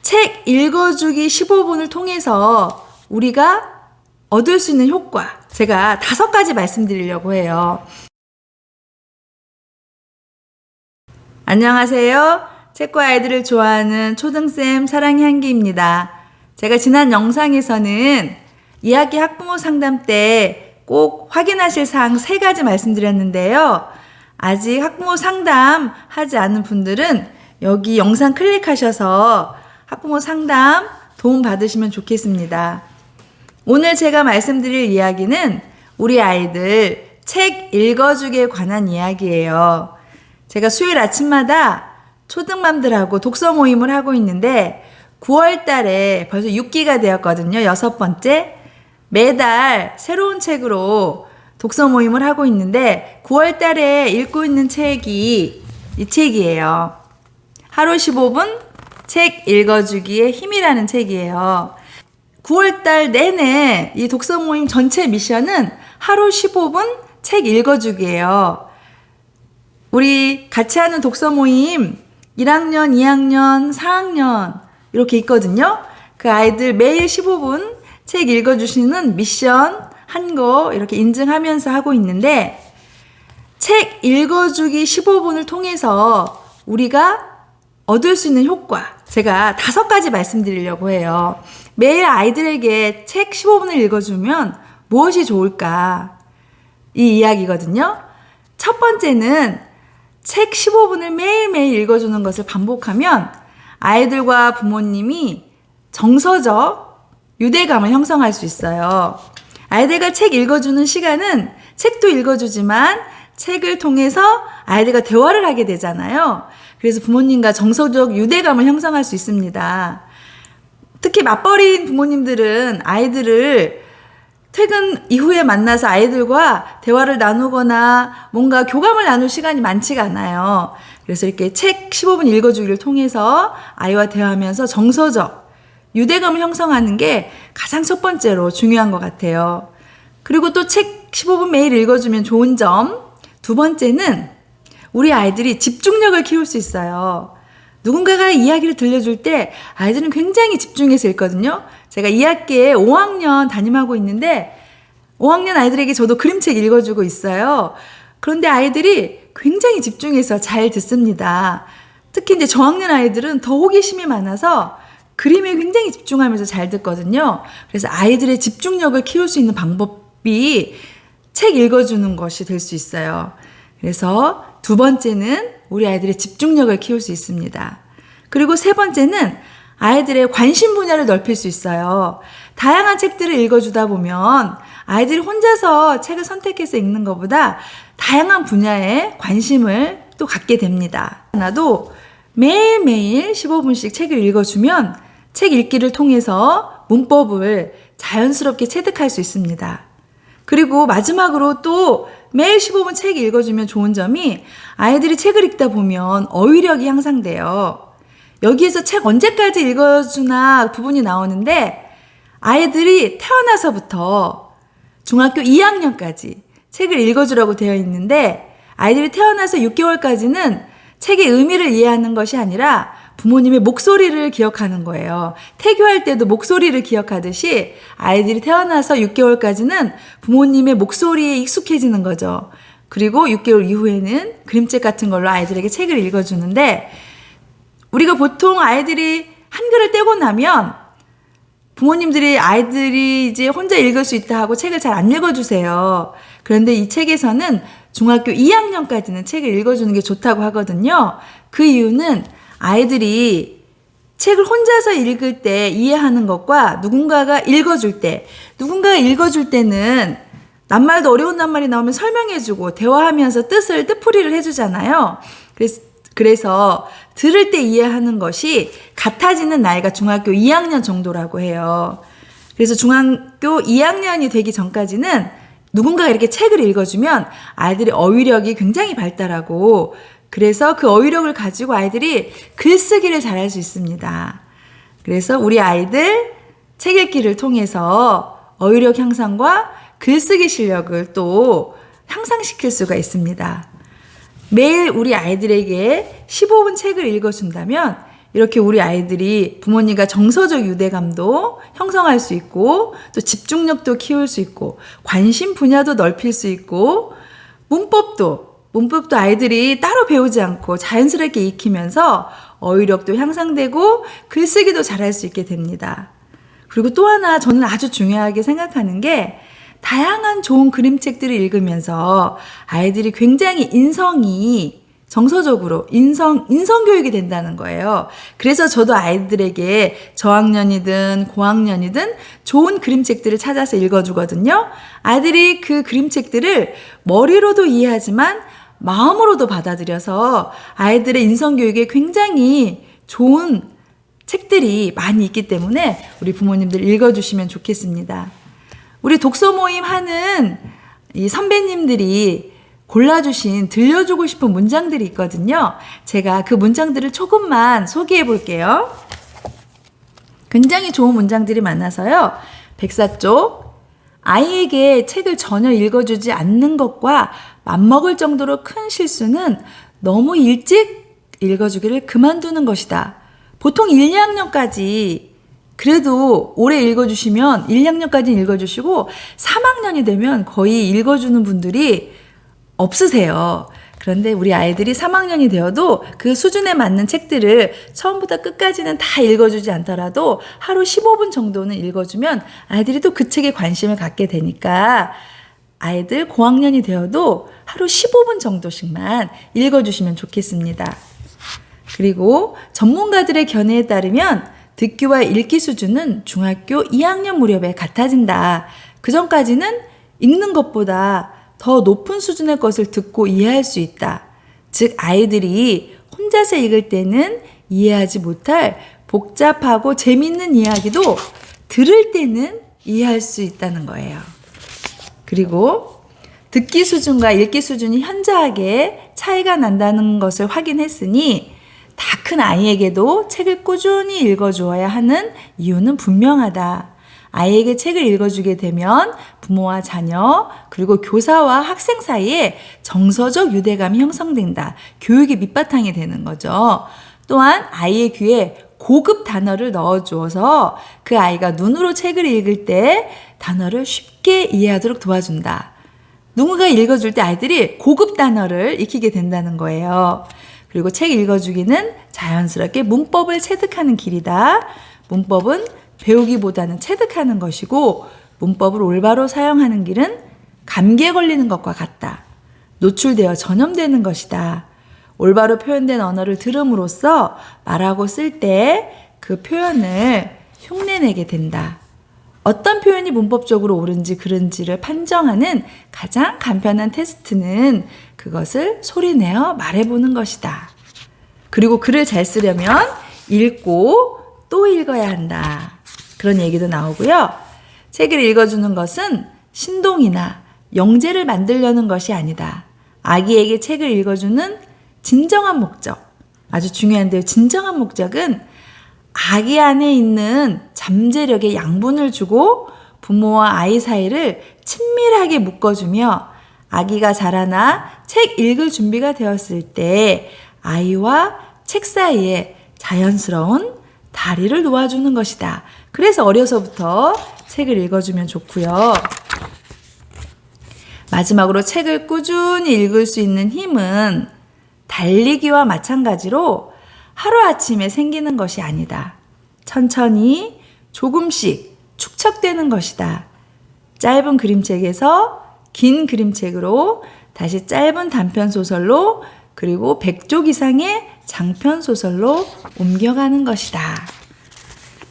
책 읽어주기 15분을 통해서 우리가 얻을 수 있는 효과, 제가 5가지 말씀드리려고 해요. 안녕하세요. 책과 아이들을 좋아하는 초등쌤 사랑의 향기입니다. 제가 지난 영상에서는 2학기 학부모 상담 때 꼭 확인하실 사항 3가지 말씀드렸는데요. 아직 학부모 상담 하지 않은 분들은 여기 영상 클릭하셔서 학부모 상담 도움 받으시면 좋겠습니다. 오늘 제가 말씀드릴 이야기는 우리 아이들 책 읽어주기에 관한 이야기예요. 제가 수요일 아침마다 초등맘들하고 독서 모임을 하고 있는데 9월 달에 벌써 6기가 되었거든요. 6번째. 매달 새로운 책으로 독서 모임을 하고 있는데 9월 달에 읽고 있는 책이 이 책이에요. 하루 15분 책 읽어주기의 힘이라는 책이에요. 9월 달 내내 이 독서 모임 전체 미션은 하루 15분 책 읽어주기예요. 우리 같이 하는 독서 모임 1학년, 2학년, 4학년 이렇게 있거든요. 그 아이들 매일 15분 책 읽어주시는 미션 한 거 이렇게 인증하면서 하고 있는데 책 읽어주기 15분을 통해서 우리가 얻을 수 있는 효과, 제가 5가지 말씀드리려고 해요. 매일 아이들에게 책 15분을 읽어주면 무엇이 좋을까? 이 이야기거든요. 첫 번째는 책 15분을 매일매일 읽어주는 것을 반복하면 아이들과 부모님이 정서적 유대감을 형성할 수 있어요. 아이들과 책 읽어주는 시간은 책도 읽어주지만 책을 통해서 아이들과 대화를 하게 되잖아요. 그래서 부모님과 정서적 유대감을 형성할 수 있습니다. 특히 맞벌이인 부모님들은 아이들을 퇴근 이후에 만나서 아이들과 대화를 나누거나 뭔가 교감을 나눌 시간이 많지가 않아요. 그래서 이렇게 책 15분 읽어주기를 통해서 아이와 대화하면서 정서적 유대감을 형성하는 게 가장 첫 번째로 중요한 것 같아요. 그리고 또 책 15분 매일 읽어주면 좋은 점, 2번째는 우리 아이들이 집중력을 키울 수 있어요. 누군가가 이야기를 들려줄 때 아이들은 굉장히 집중해서 읽거든요. 제가 2학기에 5학년 담임하고 있는데 5학년 아이들에게 저도 그림책 읽어주고 있어요. 그런데 아이들이 굉장히 집중해서 잘 듣습니다. 특히 이제 저학년 아이들은 더 호기심이 많아서 그림에 굉장히 집중하면서 잘 듣거든요. 그래서 아이들의 집중력을 키울 수 있는 방법이 책 읽어주는 것이 될 수 있어요. 그래서 2번째는 우리 아이들의 집중력을 키울 수 있습니다. 그리고 3번째는 아이들의 관심 분야를 넓힐 수 있어요. 다양한 책들을 읽어주다 보면 아이들이 혼자서 책을 선택해서 읽는 것보다 다양한 분야에 관심을 또 갖게 됩니다. 나도 매일매일 15분씩 책을 읽어주면 책 읽기를 통해서 문법을 자연스럽게 체득할 수 있습니다. 그리고 마지막으로 또 매일 15분 책 읽어주면 좋은 점이 아이들이 책을 읽다 보면 어휘력이 향상돼요. 여기에서 책 언제까지 읽어주나 부분이 나오는데 아이들이 태어나서부터 중학교 2학년까지 책을 읽어주라고 되어 있는데 아이들이 태어나서 6개월까지는 책의 의미를 이해하는 것이 아니라 부모님의 목소리를 기억하는 거예요. 태교할 때도 목소리를 기억하듯이 아이들이 태어나서 6개월까지는 부모님의 목소리에 익숙해지는 거죠. 그리고 6개월 이후에는 그림책 같은 걸로 아이들에게 책을 읽어주는데 우리가 보통 아이들이 한글을 떼고 나면 부모님들이 아이들이 이제 혼자 읽을 수 있다 하고 책을 잘 안 읽어주세요. 그런데 이 책에서는 중학교 2학년까지는 책을 읽어주는 게 좋다고 하거든요. 그 이유는 아이들이 책을 혼자서 읽을 때 이해하는 것과 누군가가 읽어줄 때는 낱말도 어려운 낱말이 나오면 설명해주고 대화하면서 뜻풀이를 해주잖아요. 그래서 들을 때 이해하는 것이 같아지는 나이가 중학교 2학년 정도라고 해요. 그래서 중학교 2학년이 되기 전까지는 누군가가 이렇게 책을 읽어주면 아이들의 어휘력이 굉장히 발달하고 그래서 그 어휘력을 가지고 아이들이 글쓰기를 잘할 수 있습니다. 그래서 우리 아이들 책 읽기를 통해서 어휘력 향상과 글쓰기 실력을 또 향상시킬 수가 있습니다. 매일 우리 아이들에게 15분 책을 읽어준다면 이렇게 우리 아이들이 부모님과 정서적 유대감도 형성할 수 있고 또 집중력도 키울 수 있고 관심 분야도 넓힐 수 있고 문법도 아이들이 따로 배우지 않고 자연스럽게 익히면서 어휘력도 향상되고 글쓰기도 잘할 수 있게 됩니다. 그리고 또 하나 저는 아주 중요하게 생각하는 게 다양한 좋은 그림책들을 읽으면서 아이들이 굉장히 인성이 정서적으로 인성 교육이 된다는 거예요. 그래서 저도 아이들에게 저학년이든 고학년이든 좋은 그림책들을 찾아서 읽어주거든요. 아이들이 그 그림책들을 머리로도 이해하지만 마음으로도 받아들여서 아이들의 인성 교육에 굉장히 좋은 책들이 많이 있기 때문에 우리 부모님들 읽어주시면 좋겠습니다. 우리 독서 모임 하는 이 선배님들이 골라주신 들려주고 싶은 문장들이 있거든요. 제가 그 문장들을 조금만 소개해 볼게요. 굉장히 좋은 문장들이 많아서요. 백사쪽, 아이에게 책을 전혀 읽어주지 않는 것과 맞먹을 정도로 큰 실수는 너무 일찍 읽어주기를 그만두는 것이다. 보통 1, 2학년까지 그래도 오래 읽어주시면 1, 2학년까지 읽어주시고 3학년이 되면 거의 읽어주는 분들이 없으세요. 그런데 우리 아이들이 3학년이 되어도 그 수준에 맞는 책들을 처음부터 끝까지는 다 읽어주지 않더라도 하루 15분 정도는 읽어주면 아이들이 또 그 책에 관심을 갖게 되니까 아이들 고학년이 되어도 하루 15분 정도씩만 읽어주시면 좋겠습니다. 그리고 전문가들의 견해에 따르면 듣기와 읽기 수준은 중학교 2학년 무렵에 같아진다. 그 전까지는 읽는 것보다 더 높은 수준의 것을 듣고 이해할 수 있다. 즉 아이들이 혼자서 읽을 때는 이해하지 못할 복잡하고 재미있는 이야기도 들을 때는 이해할 수 있다는 거예요. 그리고 듣기 수준과 읽기 수준이 현저하게 차이가 난다는 것을 확인했으니 다 큰 아이에게도 책을 꾸준히 읽어주어야 하는 이유는 분명하다. 아이에게 책을 읽어주게 되면 부모와 자녀 그리고 교사와 학생 사이에 정서적 유대감이 형성된다. 교육의 밑바탕이 되는 거죠. 또한 아이의 귀에 고급 단어를 넣어주어서 그 아이가 눈으로 책을 읽을 때 단어를 쉽게 이해하도록 도와준다. 누군가 읽어줄 때 아이들이 고급 단어를 익히게 된다는 거예요. 그리고 책 읽어주기는 자연스럽게 문법을 체득하는 길이다. 문법은 배우기보다는 체득하는 것이고 문법을 올바로 사용하는 길은 감기에 걸리는 것과 같다. 노출되어 전염되는 것이다. 올바로 표현된 언어를 들음으로써 말하고 쓸 때 그 표현을 흉내내게 된다. 어떤 표현이 문법적으로 옳은지 그른지를 판정하는 가장 간편한 테스트는 그것을 소리내어 말해보는 것이다. 그리고 글을 잘 쓰려면 읽고 또 읽어야 한다. 그런 얘기도 나오고요. 책을 읽어주는 것은 신동이나 영재를 만들려는 것이 아니다. 아기에게 책을 읽어주는 진정한 목적, 아주 중요한데요. 진정한 목적은 아기 안에 있는 잠재력에 양분을 주고 부모와 아이 사이를 친밀하게 묶어주며 아기가 자라나 책 읽을 준비가 되었을 때 아이와 책 사이에 자연스러운 다리를 놓아주는 것이다. 그래서 어려서부터 책을 읽어주면 좋고요. 마지막으로 책을 꾸준히 읽을 수 있는 힘은 달리기와 마찬가지로 하루아침에 생기는 것이 아니다. 천천히 조금씩 축적되는 것이다. 짧은 그림책에서 긴 그림책으로 다시 짧은 단편소설로 그리고 100쪽 이상의 장편소설로 옮겨가는 것이다.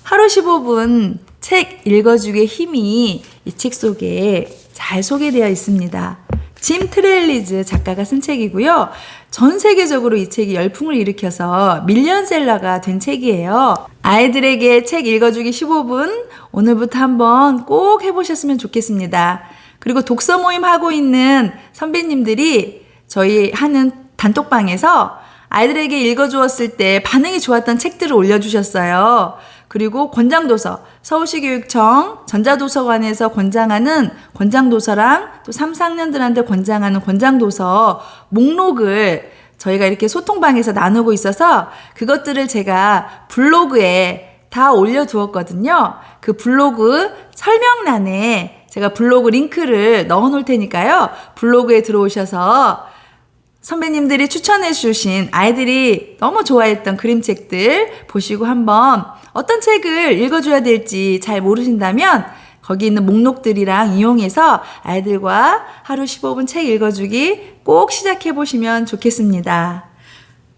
하루 15분 책 읽어주기의 힘이 이 책 속에 잘 소개되어 있습니다. 짐 트렐리즈 작가가 쓴 책이고요. 전 세계적으로 이 책이 열풍을 일으켜서 밀리언셀러가 된 책이에요. 아이들에게 책 읽어주기 15분 오늘부터 한번 꼭 해보셨으면 좋겠습니다. 그리고 독서 모임 하고 있는 선배님들이 저희 하는 단톡방에서 아이들에게 읽어주었을 때 반응이 좋았던 책들을 올려주셨어요. 그리고 권장도서, 서울시 교육청 전자도서관에서 권장하는 권장도서랑 또 3, 4학년들한테 권장하는 권장도서 목록을 저희가 이렇게 소통방에서 나누고 있어서 그것들을 제가 블로그에 다 올려두었거든요. 그 블로그 설명란에 제가 블로그 링크를 넣어 놓을 테니까요. 블로그에 들어오셔서 선배님들이 추천해 주신 아이들이 너무 좋아했던 그림책들 보시고 한번 어떤 책을 읽어줘야 될지 잘 모르신다면 거기 있는 목록들이랑 이용해서 아이들과 하루 15분 책 읽어주기 꼭 시작해 보시면 좋겠습니다.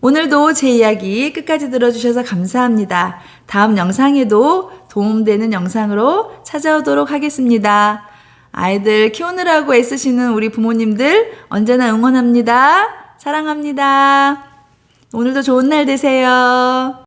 오늘도 제 이야기 끝까지 들어주셔서 감사합니다. 다음 영상에도 도움되는 영상으로 찾아오도록 하겠습니다. 아이들 키우느라고 애쓰시는 우리 부모님들 언제나 응원합니다. 사랑합니다. 오늘도 좋은 날 되세요.